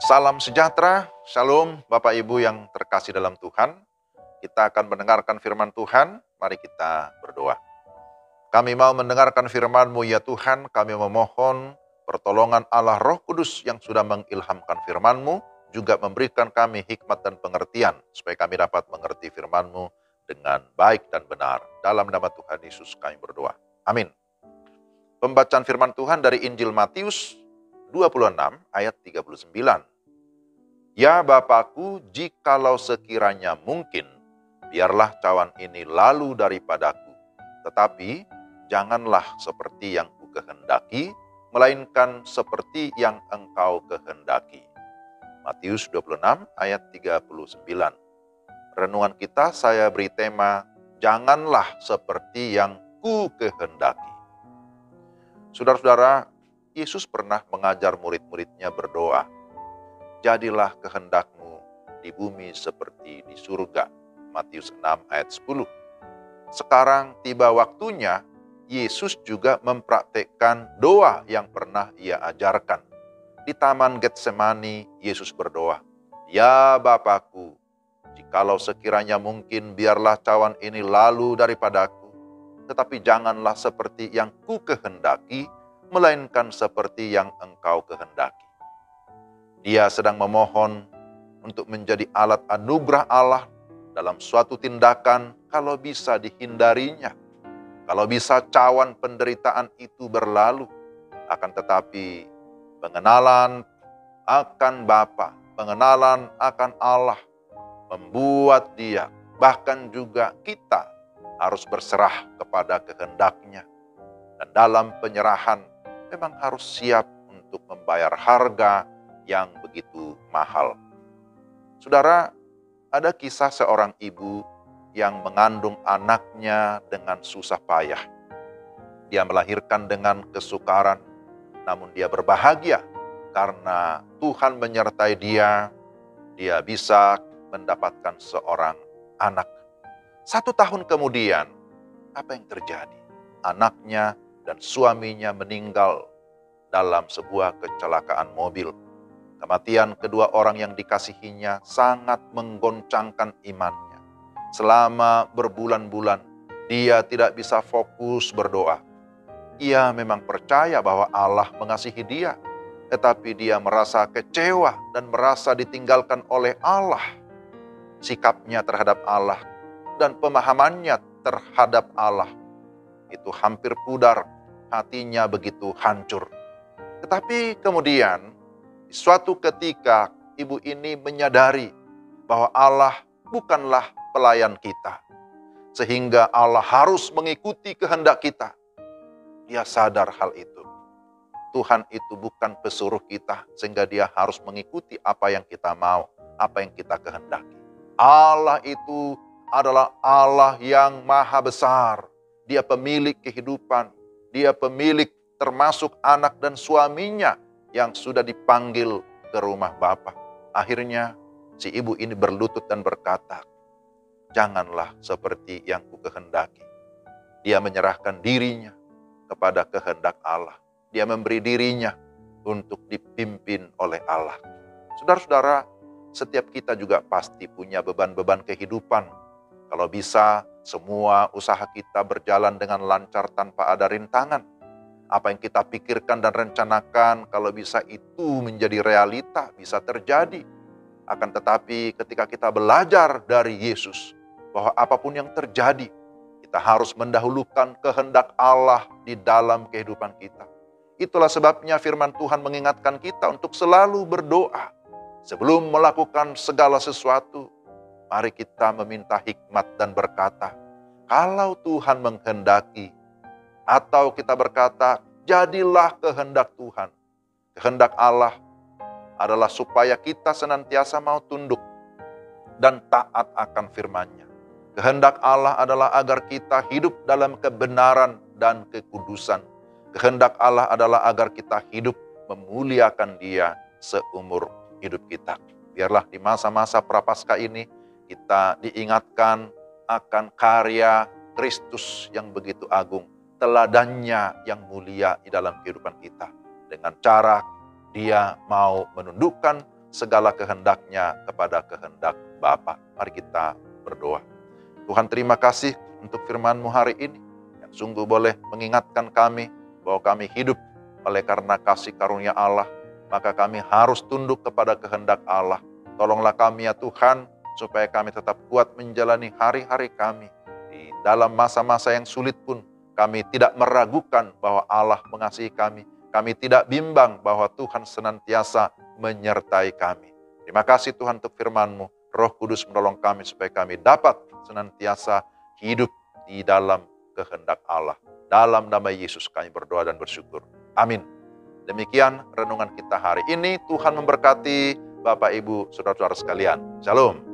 Salam sejahtera, shalom Bapak Ibu yang terkasih dalam Tuhan. Kita akan mendengarkan firman Tuhan, mari kita berdoa. Kami mau mendengarkan firman-Mu ya Tuhan, kami memohon pertolongan Allah Roh Kudus yang sudah mengilhamkan firman-Mu, juga memberikan kami hikmat dan pengertian, supaya kami dapat mengerti firman-Mu dengan baik dan benar. Dalam nama Tuhan Yesus kami berdoa. Amin. Pembacaan firman Tuhan dari Injil Matius 26 ayat 39. Ya Bapakku, jikalau sekiranya mungkin, biarlah cawan ini lalu daripadaku. Tetapi janganlah seperti yang kukehendaki, melainkan seperti yang Engkau kehendaki. Matius 26 ayat 39. Renungan kita saya beri tema, janganlah seperti yang kukehendaki. Saudara-saudara, Yesus pernah mengajar murid-muridnya berdoa, jadilah kehendak-Mu di bumi seperti di surga. Matius 6 ayat 10. Sekarang tiba waktunya Yesus juga mempraktekkan doa yang pernah Ia ajarkan. Di Taman Getsemani, Yesus berdoa, ya Bapakku, jikalau sekiranya mungkin biarlah cawan ini lalu daripadaku, tetapi janganlah seperti yang kukehendaki, melainkan seperti yang Engkau kehendaki. Dia sedang memohon untuk menjadi alat anugerah Allah dalam suatu tindakan kalau bisa dihindarinya. Kalau bisa cawan penderitaan itu berlalu. Akan tetapi pengenalan akan Bapa, pengenalan akan Allah membuat dia, bahkan juga kita harus berserah kepada kehendak-Nya. Dan dalam penyerahan memang harus siap untuk membayar harga yang begitu mahal. Saudara, ada kisah seorang ibu yang mengandung anaknya dengan susah payah. Dia melahirkan dengan kesukaran, namun dia berbahagia karena Tuhan menyertai dia bisa mendapatkan seorang anak. 1 tahun kemudian, apa yang terjadi? Anaknya dan suaminya meninggal dalam sebuah kecelakaan mobil. Kematian kedua orang yang dikasihinya sangat menggoncangkan imannya. Selama berbulan-bulan, dia tidak bisa fokus berdoa. Ia memang percaya bahwa Allah mengasihi dia, tetapi dia merasa kecewa dan merasa ditinggalkan oleh Allah. Sikapnya terhadap Allah dan pemahamannya terhadap Allah itu hampir pudar, hatinya begitu hancur. Tetapi kemudian, di suatu ketika ibu ini menyadari bahwa Allah bukanlah pelayan kita, sehingga Allah harus mengikuti kehendak kita. Dia sadar hal itu. Tuhan itu bukan pesuruh kita, sehingga dia harus mengikuti apa yang kita mau, apa yang kita kehendaki. Allah itu adalah Allah yang maha besar. Dia pemilik kehidupan. Dia pemilik termasuk anak dan suaminya yang sudah dipanggil ke rumah Bapa. Akhirnya si ibu ini berlutut dan berkata, janganlah seperti yang kukehendaki. Dia menyerahkan dirinya kepada kehendak Allah. Dia memberi dirinya untuk dipimpin oleh Allah. Saudara-saudara, setiap kita juga pasti punya beban-beban kehidupan. Kalau bisa, semua usaha kita berjalan dengan lancar tanpa ada rintangan. Apa yang kita pikirkan dan rencanakan, kalau bisa itu menjadi realita, bisa terjadi. Akan tetapi ketika kita belajar dari Yesus, bahwa apapun yang terjadi, kita harus mendahulukan kehendak Allah di dalam kehidupan kita. Itulah sebabnya firman Tuhan mengingatkan kita untuk selalu berdoa. Sebelum melakukan segala sesuatu, mari kita meminta hikmat dan berkata, kalau Tuhan menghendaki, atau kita berkata, jadilah kehendak Tuhan. Kehendak Allah adalah supaya kita senantiasa mau tunduk dan taat akan firman-Nya. Kehendak Allah adalah agar kita hidup dalam kebenaran dan kekudusan. Kehendak Allah adalah agar kita hidup memuliakan Dia seumur hidup kita. Biarlah di masa-masa prapaskah ini kita diingatkan akan karya Kristus yang begitu agung, teladannya yang mulia di dalam kehidupan kita. Dengan cara Dia mau menundukkan segala kehendaknya kepada kehendak Bapa. Mari kita berdoa. Tuhan, terima kasih untuk firman-Mu hari ini, yang sungguh boleh mengingatkan kami bahwa kami hidup oleh karena kasih karunia Allah, maka kami harus tunduk kepada kehendak Allah. Tolonglah kami ya Tuhan, supaya kami tetap kuat menjalani hari-hari kami. Di dalam masa-masa yang sulit pun, kami tidak meragukan bahwa Allah mengasihi kami. Kami tidak bimbang bahwa Tuhan senantiasa menyertai kami. Terima kasih Tuhan untuk firman-Mu. Roh Kudus menolong kami supaya kami dapat senantiasa hidup di dalam kehendak Allah. Dalam nama Yesus kami berdoa dan bersyukur. Amin. Demikian renungan kita hari ini. Tuhan memberkati Bapak, Ibu, Saudara-saudara sekalian. Shalom.